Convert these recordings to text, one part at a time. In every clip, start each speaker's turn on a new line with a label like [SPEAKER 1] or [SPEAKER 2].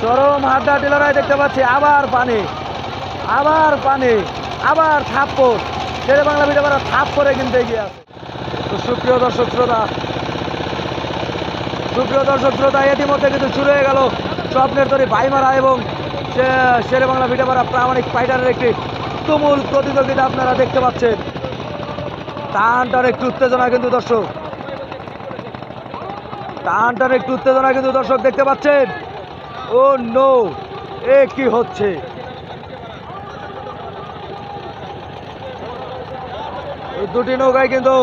[SPEAKER 1] চরম হাড্ডাহাড্ডি লড়াই দেখতে পাচ্ছি। আবার পানি, আবার পানি, আবার থাপ্পড়। শেরে বাংলা ভিডিওবারা থাপ্পড়ে কিন্তু এগিয়ে আছে। তো সুপ্রিয় দর্শক শ্রোতা, ইতিমধ্যে কিন্তু শুরু হয়ে গেল স্বপ্নের তরী ভাইমারা এবং শেরে বাংলা ভিডিওবারা প্রামাণিক ফাইটারের একটি তুমুল প্রতিযোগিতা আপনারা দেখতে পাচ্ছেন। টানটার একটু উত্তেজনা কিন্তু দর্শক, টানটার একটু উত্তেজনা কিন্তু দর্শক দেখতে পাচ্ছেন। ও নো, এ কি হচ্ছে? দুটি নৌকায় কিন্তু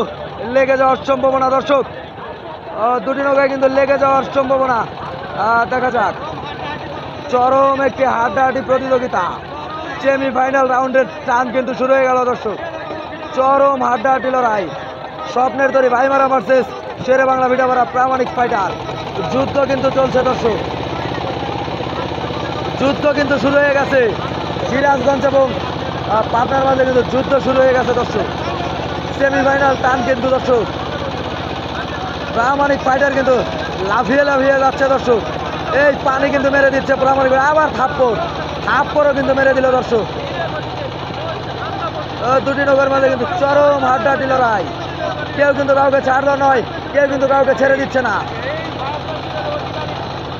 [SPEAKER 1] লেগে যাওয়ার সম্ভাবনা দর্শক, দুটি নৌকায় কিন্তু লেগে যাওয়ার সম্ভাবনা। দেখা যাক, চরম একটি হাড্ডাহাড্ডি প্রতিযোগিতা। সেমিফাইনাল রাউন্ডের টান কিন্তু শুরু হয়ে গেল দর্শক। চরম হাড্ডাহাড্ডি লড়াই, স্বপ্নের তরী ভাইমারা ভার্সেস শেরে বাংলা ভিডিওবারা প্রামাণিক ফাইটার। যুদ্ধ কিন্তু চলছে দর্শক, যুদ্ধ কিন্তু শুরু হয়ে গেছে। সিরাজগঞ্জ এবং পাবনার মাঝে কিন্তু যুদ্ধ শুরু হয়ে গেছে দর্শক। সেমিফাইনাল টান কিন্তু দর্শক, প্রামাণিক ফাইটার কিন্তু লাফিয়ে লাফিয়ে যাচ্ছে দর্শক। এই পানি কিন্তু মেরে দিচ্ছে প্রামাণিক, আবার থাপ্পড়ও কিন্তু মেরে দিল দর্শক। দুটি নৌকার মাঝে কিন্তু চরম হাড্ডাহাড্ডি লড়াই। কেউ কিন্তু কাউকে ছাড়লো নয়, কেউ কিন্তু কাউকে ছেড়ে দিচ্ছে না।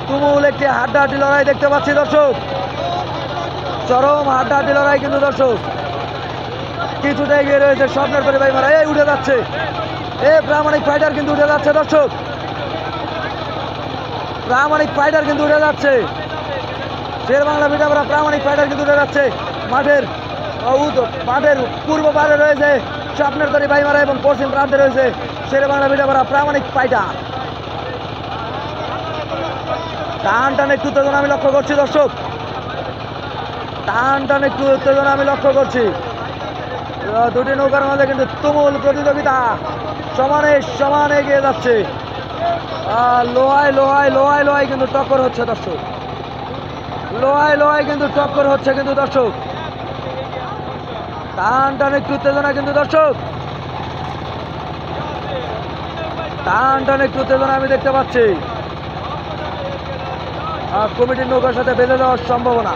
[SPEAKER 1] তুমুল একটি হাড্ডাহাড্ডি লড়াই দেখতে পাচ্ছি দর্শক, চরম হাড্ডাহাড্ডি লড়াই কিন্তু দর্শক। কিছুটা এগিয়ে রয়েছে স্বপ্নের তরী ভাইমারা, এই উঠে যাচ্ছে, প্রামাণিক ফাইটার কিন্তু উঠে যাচ্ছে দর্শক, প্রামাণিক ফাইটার কিন্তু উঠে যাচ্ছে। শেরে বাংলা ভিডিওবারা প্রামাণিক ফাইটার কিন্তু উঠে যাচ্ছে। মাঠের পূর্ব পারে রয়েছে স্বপ্নের তরী ভাইমারা এবং পশ্চিম প্রান্তে রয়েছে শেরে বাংলা ভিডিওবারা প্রামাণিক ফাইটার। টান একটু উত্তেজনা আমি লক্ষ্য করছি দর্শক, টান একটু উত্তেজনা আমি লক্ষ্য করছি। দুটি নৌকার মাঝে কিন্তু তুমুল প্রতিযোগিতা, সমানে সমানে এগিয়ে যাচ্ছে। লোহায় কিন্তু টক্কর হচ্ছে দর্শক, লোহায় কিন্তু টক্কর হচ্ছে কিন্তু দর্শক। টান একটু উত্তেজনা কিন্তু দর্শক, টান একটু উত্তেজনা আমি দেখতে পাচ্ছি। কমিটির নৌকার সাথে বেঁধে যাওয়ার সম্ভাবনা।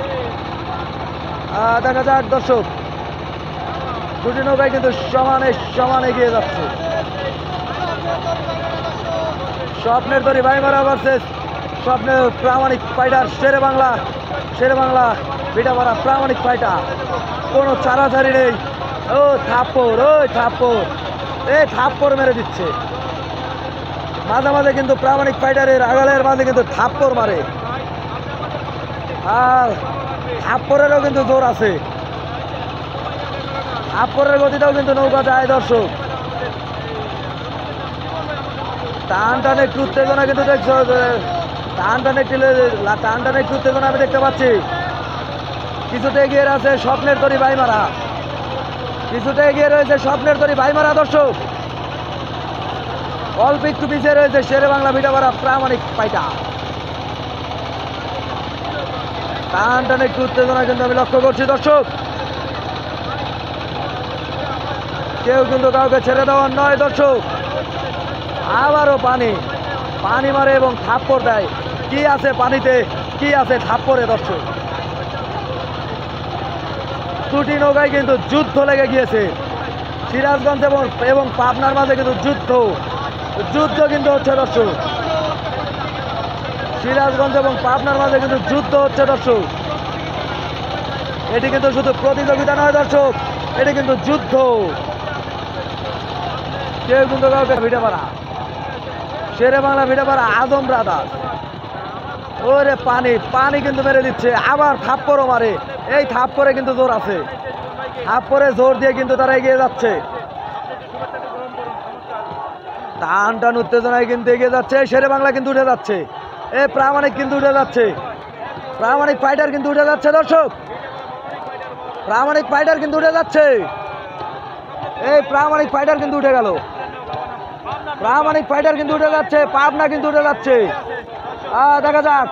[SPEAKER 1] দেখা যাক দর্শক, দুটি নৌকায় কিন্তু সমানে এগিয়ে যাচ্ছে। স্বপ্নের তরী ভাইমারা ভার্সেস স্বপ্নের প্রামাণিক ফাইটার শেরে বাংলা ভিডিওবারা প্রামাণিক ফাইটার। কোনো ছাড়াছাড়ি নেই। ও থাপ্পড়, থাপ্পড় মেরে দিচ্ছে। মাঝে মাঝে কিন্তু প্রামাণিক ফাইটারের আগালের মাঝে কিন্তু থাপ্পড় মারে, আর থাপ্পড়েরও কিন্তু জোর আছে, থাপ্পড়ের গতিটাও কিন্তু নৌকা যায় দর্শক। টান একটু উত্তেজনা কিন্তু দেখছো, টান একটু উত্তেজনা আমি দেখতে পাচ্ছি। কিছুটা এগিয়ে আছে স্বপ্নের তরী ভাইমারা, কিছুটা এগিয়ে রয়েছে স্বপ্নের তরী ভাইমারা দর্শক। অল্প একটু পিছিয়ে রয়েছে শেরে বাংলা ভিডিওবারা প্রামাণিক ফাইটার। টান একটু উত্তেজনা কিন্তু আমি লক্ষ্য করছি দর্শক। কেউ কিন্তু কাউকে ছেড়ে দেওয়ার নয় দর্শক। আবারও পানি মারে এবং থাপ্পড় দেয়। কি আছে পানিতে, কি আছে থাপ্পড়ে দর্শক। দুটি নৌকায় কিন্তু যুদ্ধ লেগে গিয়েছে। সিরাজগঞ্জ এবং পাবনার মাঝে কিন্তু যুদ্ধ কিন্তু হচ্ছে দর্শক। সিরাজগঞ্জ এবং পাবনার মাঝে কিন্তু যুদ্ধ হচ্ছে দর্শক। এটি কিন্তু শুধু প্রতিযোগিতা নয় দর্শক, এটি কিন্তু যুদ্ধ। কেউ কিন্তু কাউকে ভিডিওবারা শেরে বাংলা ভিডিওবারা আজম ব্রাদার। ওরে পানি কিন্তু মেরে দিচ্ছে, আবার থাপ্পড়ও মারে। এই থাপ্পড়ে কিন্তু জোর আছে, থাপ্পড়ে জোর দিয়ে কিন্তু তারা এগিয়ে যাচ্ছে। টান উত্তেজনায় কিন্তু এগিয়ে যাচ্ছে। শেরে বাংলা কিন্তু উঠে যাচ্ছে, প্রামাণিক কিন্তু উঠে যাচ্ছে, প্রামাণিক ফাইটার কিন্তু উঠে যাচ্ছে দর্শক, প্রামাণিক ফাইটার কিন্তু উঠে যাচ্ছে। এই প্রামাণিক ফাইটার কিন্তু উঠে গেল, প্রামাণিক ফাইটার কিন্তু উঠে যাচ্ছে, পাবনা কিন্তু উঠে যাচ্ছে। দেখা যাক,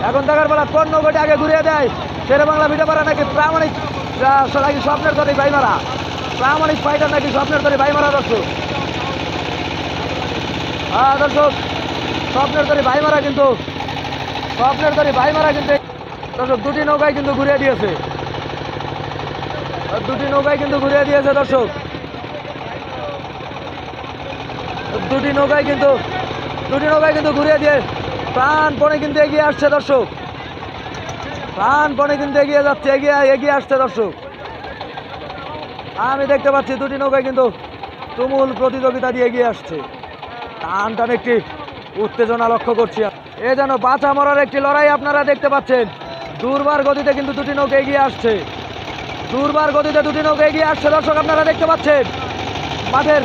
[SPEAKER 1] এখন দেখার বেলা কোন নৌকাটি আগে ঘুরিয়ে দেয়। শেরে বাংলা ভিডিওবারা নাকি প্রামাণিক স্বপ্নের তরী ভাইমারা, প্রামাণিক ফাইটার নাকি স্বপ্নের তরী ভাইমারা দর্শক। দর্শক স্বপ্নের তরি ভাইমারা কিন্তু দর্শক দুটি নৌকায় কিন্তু ঘুরিয়ে দিয়েছে, দর্শক দুটি নৌকায় কিন্তু ঘুরিয়ে দিয়ে প্রাণপণে কিন্তু এগিয়ে আসছে দর্শক, প্রাণপণে কিন্তু এগিয়ে আসছে দর্শক। আমি দেখতে পাচ্ছি দুটি নৌকায় কিন্তু তুমুল প্রতিযোগিতা দিয়ে এগিয়ে আসছে। টান টান একটি উত্তেজনা লক্ষ্য করছি। এ যেন বাঁচা মরার একটি লড়াই আপনারা দেখতে পাচ্ছেন। দুর্বার গতিতে কিন্তু দুটি নৌকা এগিয়ে আসছে, দর্শক আপনারা দেখতে পাচ্ছেন। মাঠের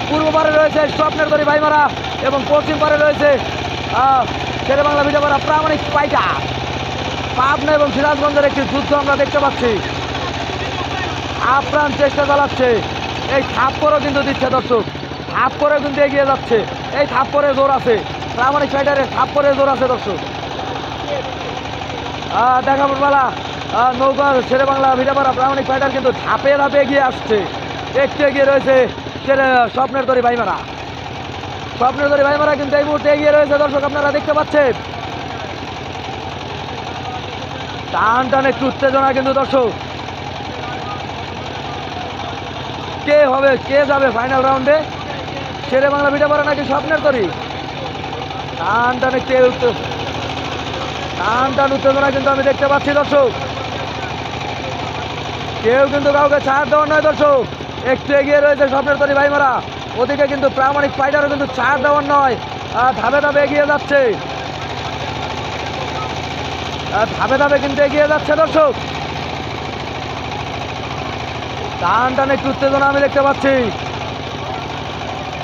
[SPEAKER 1] পূর্ব পারে রয়েছে স্বপ্নের তরি ভাইমারা এবং পশ্চিম পারে রয়েছে শেরেবাংলা ভিটাপাড়া প্রামাণিক ফাইটার। পাবনা এবং সিরাজগঞ্জের একটি যুদ্ধ আমরা দেখতে পাচ্ছি। আপ্রাণ চেষ্টা চালাচ্ছে, এই থাপ্পড়ও কিন্তু দিচ্ছে দর্শক, থাপ্পড়ে কিন্তু এগিয়ে যাচ্ছে। এই থাপ্পড়ে জোর আছে, প্রামাণিক ফাইটারের থাপ্পড়ে জোর আছে দর্শক। দেখাবার বেলা নৌকা শেরেবাংলা ভিটাপাড়া প্রামাণিক ফাইটার কিন্তু ধাপে এগিয়ে আসছে। একটু এগিয়ে রয়েছে স্বপ্নের তরি ভাইমারা কিন্তু এই মুহূর্তে এগিয়ে রয়েছে দর্শক আপনারা দেখতে পাচ্ছেন। টান টান একটু উত্তেজনা কিন্তু দর্শক। কে যাবে ফাইনাল রাউন্ডে, শেরেবাংলা ভিটাপাড়া নাকি স্বপ্নের তরি? টান টান উত্তেজনা কিন্তু আমি দেখতে পাচ্ছি দর্শক। কেউ কিন্তু কাউকে ছাড় দেওয়ার নয় দর্শক। একটু এগিয়ে রয়েছে স্বপ্নের তরি ভাইমারা, ওদিকে কিন্তু প্রামাণিক ফাইটারও কিন্তু ছাড় দেওয়ার নয়, ধাপে এগিয়ে যাচ্ছে, কিন্তু এগিয়ে যাচ্ছে দর্শক। টান টান একটু উত্তেজনা আমি দেখতে পাচ্ছি।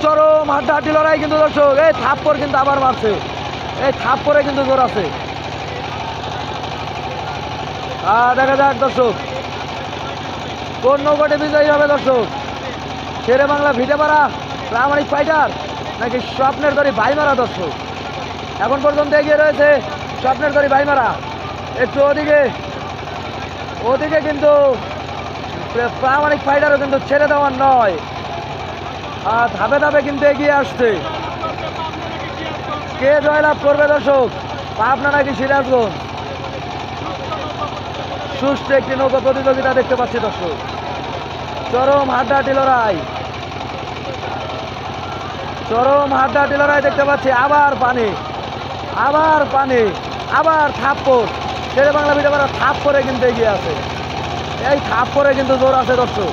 [SPEAKER 1] চরম হাড্ডাহাড্ডি লড়াই কিন্তু দর্শক। এই থাপ্পড় কিন্তু আবার মারছে, এই থাপ্পড়ে কিন্তু জোর আছে। দেখা যাক দর্শক কোন নৌকাটি বিজয়ী হবে দর্শক, শেরেবাংলা ভিটাপাড়া প্রামাণিক ফাইটার নাকি স্বপ্নের তরি ভাইমারা দর্শক। এখন পর্যন্ত এগিয়ে রয়েছে স্বপ্নের তরি ভাইমারা। একটু ওদিকে কিন্তু প্রামাণিক ফাইটারও কিন্তু ছেড়ে দেওয়ার নয়, ধাপে কিন্তু এগিয়ে আসছে। কে জয়লাভ করবে দর্শক, পাবনা নাকি সিরাজগঞ্জ? সুষ্ঠু একটি নৌকা প্রতিযোগিতা দেখতে পাচ্ছি দর্শক। চরম হাড্ডাহাড্ডি লড়াই দেখতে পাচ্ছি। আবার পানি আবার থাপ্পড়। শেরেবাংলা ভিটাপাড়া থাপ্পড়ে কিন্তু এগিয়ে আছে, এই থাপ্পড়ে কিন্তু জোর আছে দর্শক।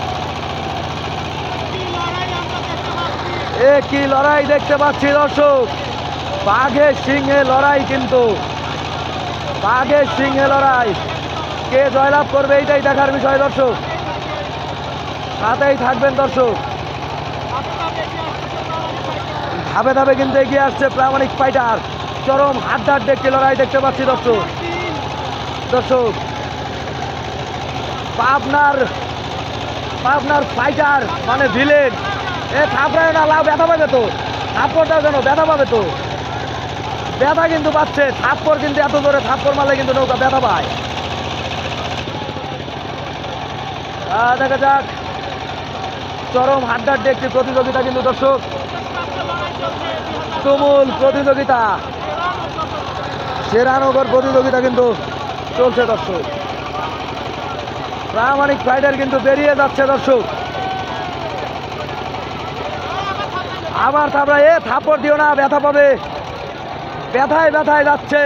[SPEAKER 1] কি লড়াই দেখতে পাচ্ছি দর্শক, বাঘের সিংহে লড়াই। কে জয়লাভ করবে এইটাই দেখার বিষয় দর্শক, সাথেই থাকবেন দর্শক। ধাপে কিন্তু এগিয়ে আসছে প্রামাণিক ফাইটার। চরম হাড্ডাহাড্ডি একটি লড়াই দেখতে পাচ্ছি দর্শক। পাবনার ফাইটার মানে ভিলেন, থাপড়ায় না লাভ, ব্যথা পাবে তো, থাপ্পড়টা যেন ব্যথা পাবে তো, ব্যথা কিন্তু পাচ্ছে। থাপ্পড় কিন্তু এত জোরে থাপ্পড় মারলে কিন্তু নৌকা ব্যথা পায়। দেখা যাক, চরম হাড্ডাহাড্ডি একটি প্রতিযোগিতা কিন্তু দর্শক, তুমুল প্রতিযোগিতা, সেরানগর প্রতিযোগিতা কিন্তু চলছে দর্শক। প্রামাণিক ফাইটার কিন্তু বেরিয়ে যাচ্ছে দর্শক। আবার থাপ্পড় দিও না, ব্যথা পাবে, ব্যথায় যাচ্ছে।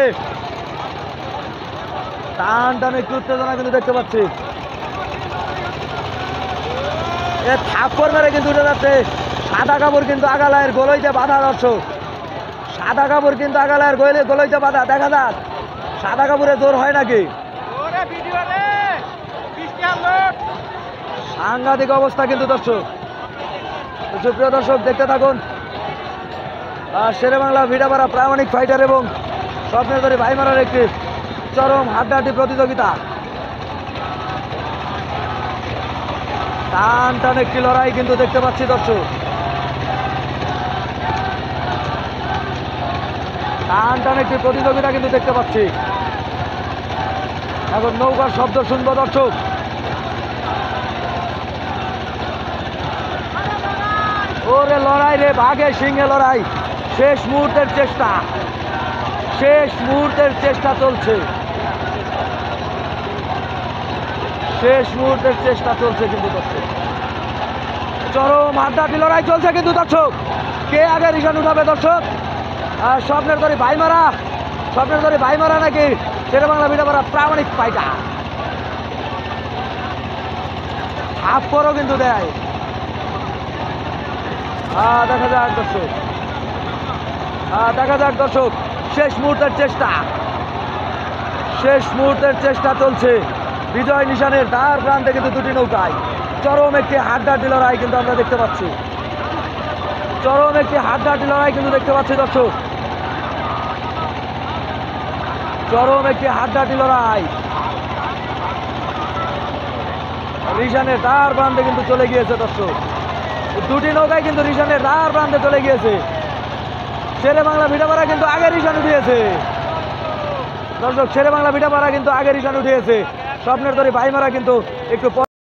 [SPEAKER 1] টান টান একটু উত্তেজনা কিন্তু দেখতে পাচ্ছি। থাপ্পড় মেরে কিন্তু উঠে যাচ্ছে। সাদা কাপড় কিন্তু আগালায়ের গলইতে বাঁধা দর্শক, সাদা কাপড় কিন্তু আগালায়ের গলইতে বাঁধা। দেখা যাক সাদা কাপড়ে জোর হয় নাকি। সাংঘাতিক অবস্থা কিন্তু দর্শক। সুপ্রিয় দর্শক দেখতে থাকুন শেরেবাংলা ভিটাপাড়া প্রামাণিক ফাইটার এবং স্বপ্নের তরি ভাইমারার একটি চরম হাড্ডাহাড্ডি প্রতিযোগিতা। টান টান একটি লড়াই কিন্তু দেখতে পাচ্ছি দর্শক। টান টান একটি প্রতিযোগিতা কিন্তু দেখতে পাচ্ছি। এখন নৌকার শব্দ শুনবো দর্শক। ওরে লড়াই রে, বাঘে সিংহে লড়াই, শেষ মুহূর্তের চেষ্টা, শেষ মুহূর্তের চেষ্টা চলছে, শেষ মুহূর্তের চেষ্টা চলছে কিন্তু দর্শক, চরম হাড্ডাহাড্ডি লড়াই চলছে কিন্তু দর্শক, কে আগে রিশান উঠাবে দর্শক? স্বপ্নের তরি ভাইমারা, স্বপ্নের তরি ভাইমারা নাকি শেরে বাংলা ভিটাপাড়া প্রামাণিক ফাইটার? হাফ করও কিন্তু দেয়। দেখা যাক দর্শক, দেখা যাক দর্শক, শেষ মুহূর্তের চেষ্টা, শেষ মুহূর্তের চেষ্টা চলছে। বিজয় নিশানের দ্বার প্রান্তে কিন্তু দুটি নৌকায় চরম একটি হাড্ডাহাড্ডি লড়াই কিন্তু আমরা দেখতে পাচ্ছি, চরম একটি হাড্ডাহাড্ডি লড়াই কিন্তু দেখতে পাচ্ছি দর্শক, চরম একটি হাড্ডাহাড্ডি লড়াই। রিশানের দ্বার প্রান্তে কিন্তু চলে গিয়েছে দর্শক, দুটি নৌকায় কিন্তু রিশানের দ্বার প্রান্তে চলে গিয়েছে। শেরে বাংলা ভিটাপাড়া কিন্তু আগে রিশান উঠিয়েছে দর্শক, শেরে বাংলা ভিটাপাড়া কিন্তু আগে রিশান উঠিয়েছে। স্বপ্নের তরি ভাইমারা কিন্তু একটু